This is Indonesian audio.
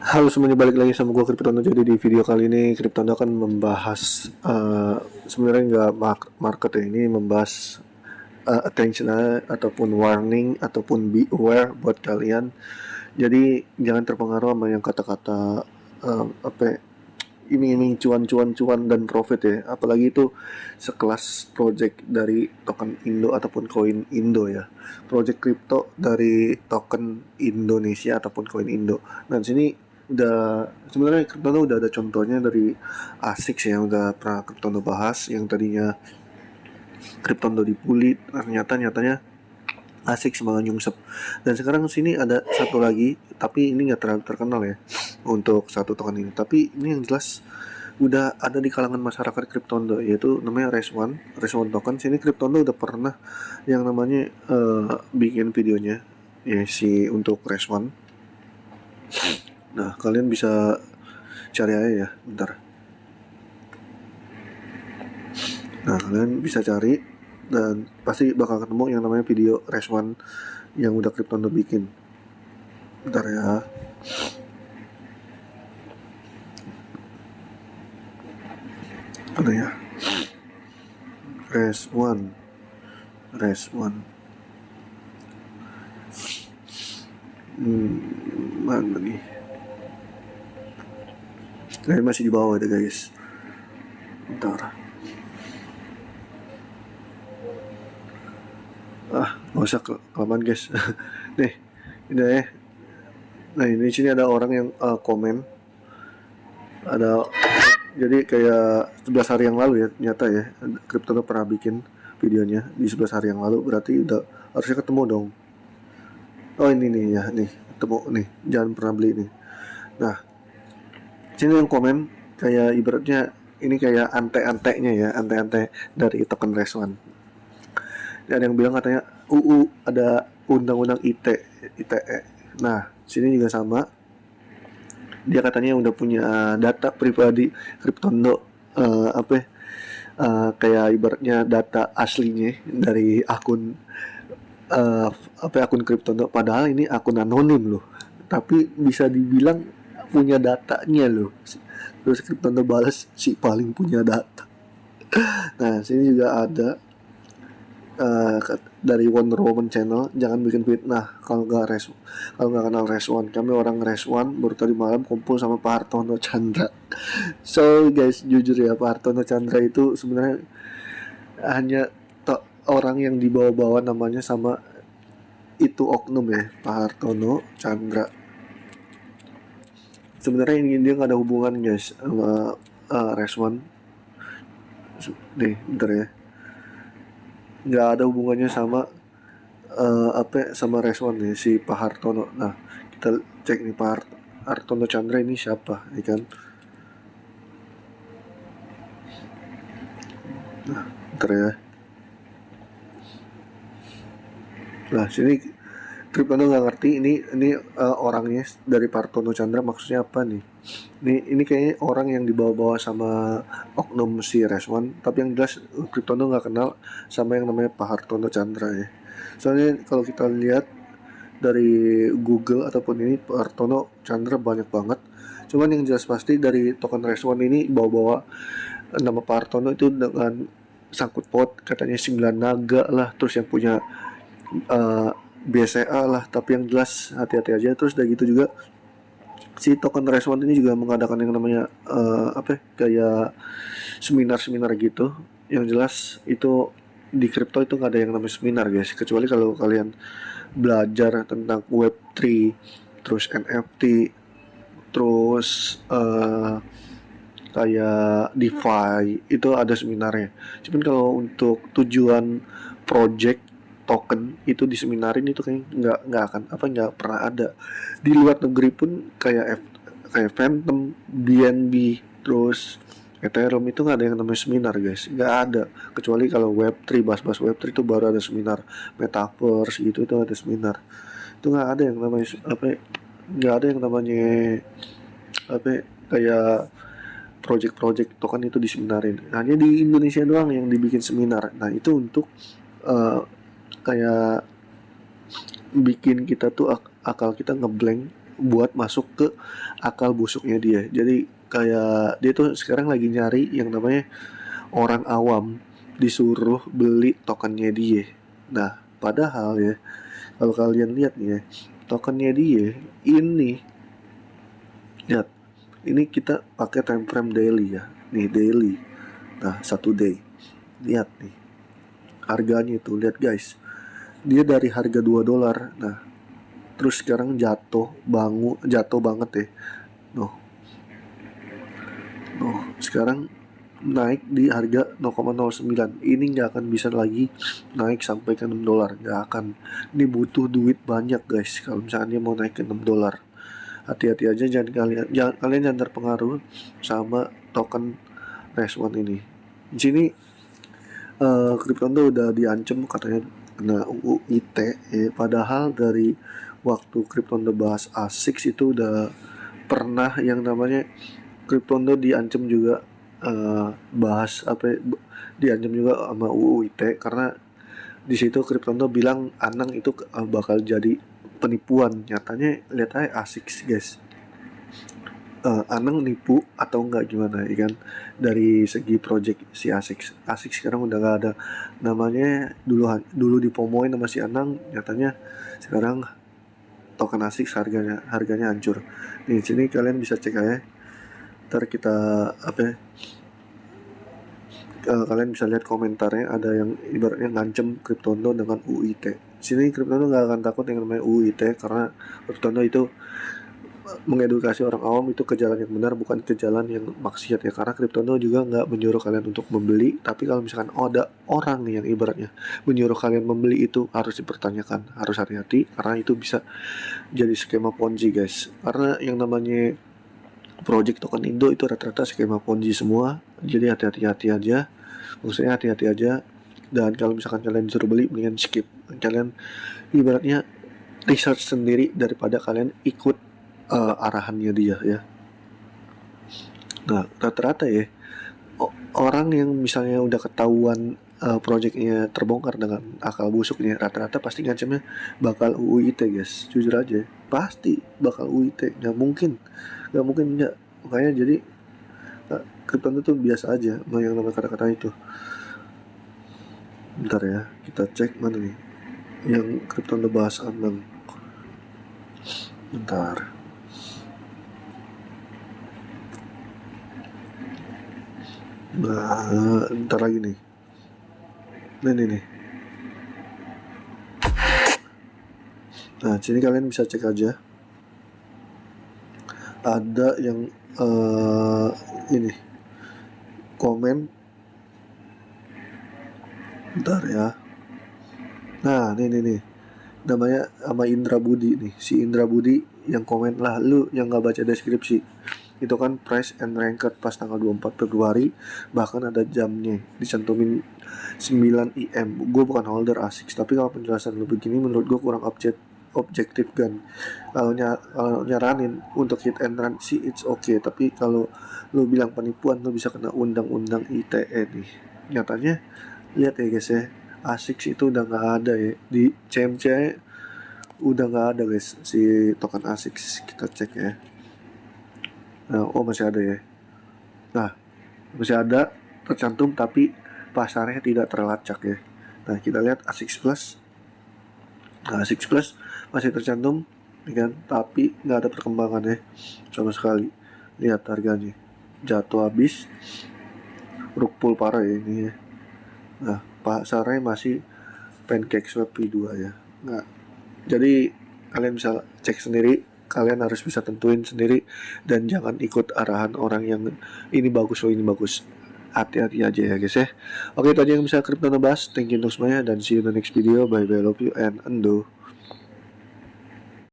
Halo semuanya, balik lagi sama gue Kriptono. Jadi di video kali ini Kriptono akan membahas sebenarnya nggak market ya, ini membahas attention ataupun warning ataupun be aware buat kalian. Jadi jangan terpengaruh sama yang kata-kata apa ya, iming-iming cuan dan profit ya, apalagi itu sekelas project dari token Indo ataupun koin Indo ya, project crypto dari token Indonesia ataupun koin Indo. Nah di sini udah sebenarnya Cryptono udah ada contohnya dari ASICS ya, udah pernah Cryptono bahas yang tadinya Cryptono dibully, nyatanya ASICS malah nyungsep. Dan sekarang sini ada satu lagi, tapi ini nggak terlalu terkenal ya untuk satu token ini, tapi ini yang jelas udah ada di kalangan masyarakat Cryptondo, yaitu namanya Res1 token. Sini Cryptondo udah pernah yang namanya bikin videonya ya si untuk Res1. Nah kalian bisa cari aja ya, bentar. Nah kalian bisa cari dan pasti bakal ketemu yang namanya video Res1 yang udah Cryptondo bikin. Bentar ya. Ada ya. Res1. Mana nih? Ini masih di bawah deh guys. Bentar. Gak usah kelamaan guys. Nih, ini ya. Nah ini sini ada orang yang komen. Ada, jadi kayak 11 hari yang lalu ya, nyata ya Cryptono pernah bikin videonya di 11 hari yang lalu, berarti udah harusnya ketemu dong. Oh ini nih ya, nih ketemu nih, jangan pernah beli nih. Nah sini yang komen kayak ibaratnya ini kayak ante-antenya ya, ante-ante dari token Res1. Ada yang bilang katanya ada undang-undang ITE. Nah sini juga sama, dia katanya udah punya data pribadi Cryptondo, kayak ibaratnya data aslinya dari akun akun Cryptondo, padahal ini akun anonim loh, tapi bisa dibilang punya datanya loh. Terus Cryptondo balas si paling punya data. Nah sini juga ada dari Wonder Woman Channel, jangan bikin fitnah kalau nggak kenal Res1. Kami orang Res1 baru tadi malam kumpul sama Pak Hartono Chandra. So guys, jujur ya, Pak Hartono Chandra itu sebenarnya hanya orang yang dibawa-bawa namanya sama itu oknum ya, Pak Hartono Chandra. Sebenarnya ini dia nggak ada hubungan guys sama Res1. Nih bentar ya, nggak ada hubungannya sama sama Res1 nih si Pak Hartono. Nah kita cek nih Pak Hartono Chandra ini siapa ya kan. Nah bentar ya. Nah sini Cryptono nggak ngerti ini orangnya dari Pak Hartono Chandra maksudnya apa nih. Ini kayaknya orang yang dibawa-bawa sama oknum si Res1, tapi yang jelas Cryptono nggak kenal sama yang namanya Pak Hartono Chandra ya. Soalnya kalau kita lihat dari Google ataupun ini, Pak Hartono Chandra banyak banget. Cuman yang jelas pasti dari token Res1 ini bawa-bawa nama Pak Hartono itu dengan sangkut paut katanya 9 naga lah, terus yang punya BCA lah. Tapi yang jelas hati-hati aja. Terus udah gitu juga si token Res1 ini juga mengadakan yang namanya kayak seminar gitu. Yang jelas itu di kripto itu nggak ada yang namanya seminar guys, kecuali kalau kalian belajar tentang Web3, terus NFT, terus kayak DeFi, itu ada seminarnya. Cuman kalau untuk tujuan project token itu diseminarin itu kayak nggak pernah ada. Di luar negeri pun kayak Phantom, BNB, terus Ethereum itu nggak ada yang namanya seminar guys, nggak ada. Kecuali kalau Web3, bahas-bahas Web3 itu baru ada seminar. Metaverse gitu itu ada seminar. Itu nggak ada yang namanya nggak ada yang namanya kayak project token itu diseminarin. Hanya di Indonesia doang yang dibikin seminar. Nah itu untuk kayak bikin kita tuh akal kita ngeblank buat masuk ke akal busuknya dia. Jadi kayak dia tuh sekarang lagi nyari yang namanya orang awam disuruh beli tokennya dia. Nah, padahal ya, kalau kalian lihat nih ya, tokennya dia ini, lihat, ini kita pakai time frame daily ya. Nih daily. Nah, 1 day. Lihat nih. Harganya itu, lihat guys. Dia dari harga $2. Nah, terus sekarang jatuh banget ya. Noh, sekarang naik di harga 0,09. Ini nggak akan bisa lagi naik sampai ke $6, nggak akan. Ini butuh duit banyak guys kalau misalnya dia mau naik ke $6. Hati-hati aja, kalian jangan terpengaruh sama token Reswan ini. Di sini Krypton tuh udah diancam katanya kena UU ITE ya. Padahal dari waktu Krypton udah bahas ASICS itu udah pernah yang namanya Krypton tuh diancam juga, bahas apa ya, diancam juga sama UU ITE karena di situ Krypton tuh bilang Anang itu bakal jadi penipuan. Nyatanya lihat aja ASICS guys. Anang nipu atau enggak gimana ya kan, dari segi project si ASICS sekarang udah gak ada namanya. Dulu dipomoin sama si Anang, nyatanya sekarang token ASICS harganya hancur. Di sini kalian bisa cek aja, ntar kita kalian bisa lihat komentarnya, ada yang ibaratnya ngancem Kryptondo dengan UIT. Sini Kryptondo nggak akan takut yang namanya UIT karena Kryptondo itu mengedukasi orang awam itu ke jalan yang benar, bukan ke jalan yang maksiat ya. Karena Kryptono juga nggak menyuruh kalian untuk membeli, tapi kalau misalkan ada orang yang ibaratnya menyuruh kalian membeli, itu harus dipertanyakan, harus hati-hati karena itu bisa jadi skema Ponzi guys. Karena yang namanya project token Indo itu rata-rata skema Ponzi semua, jadi hati-hati aja, maksudnya hati-hati aja. Dan kalau misalkan kalian disuruh beli, mendingan skip. Kalian ibaratnya research sendiri daripada kalian ikut arahannya dia ya. Nah, rata-rata ya orang yang misalnya udah ketahuan projectnya terbongkar dengan akal busuknya, rata-rata pasti ngancamnya bakal UIT guys. Jujur aja, pasti bakal UIT. Nggak mungkin nggak. Makanya jadi Krypton itu biasa aja sama yang namanya kata-kata itu. Bentar ya, kita cek mana nih yang Krypton udah bahas Anang. Bentar. Nah, ntar lagi nih. Nih. Nah, sini kalian bisa cek aja. Ada yang ini komen. Bentar ya. Nah, nih. Namanya sama Indra Budi nih. Si Indra Budi yang komen lah, lu yang nggak baca deskripsi. Itu kan price and ranked pas tanggal 24 Februari, bahkan ada jamnya dicantumin 9 IM. Gue bukan holder ASICS, tapi kalau penjelasan lu begini menurut gue kurang objektif kan. Kalau nyaranin untuk hit and run sih it's okay, tapi kalau lu bilang penipuan, lu bisa kena undang-undang ITE nih. Nyatanya lihat ya guys ya, ASICS itu udah nggak ada ya di CMC, udah nggak ada guys si token ASICS. Kita cek ya. Nah, masih ada ya. Nah, masih ada tercantum tapi pasarnya tidak terlacak ya. Nah, kita lihat ASICS Plus. Nah, ASICS Plus masih tercantum ya kan, tapi nggak ada perkembangan ya sama sekali. Lihat harganya jatuh habis, rug pull parah ya ini ya. Nah, pasarnya masih pancake swap P2 ya. Nah, jadi kalian bisa cek sendiri, kalian harus bisa tentuin sendiri dan jangan ikut arahan orang yang ini bagus ini bagus. Hati-hati aja ya guys ya. Oke, itu aja yang bisa Krypton bahas. Thank you untuk semuanya dan see you in the next video. Bye bye, love you and endo.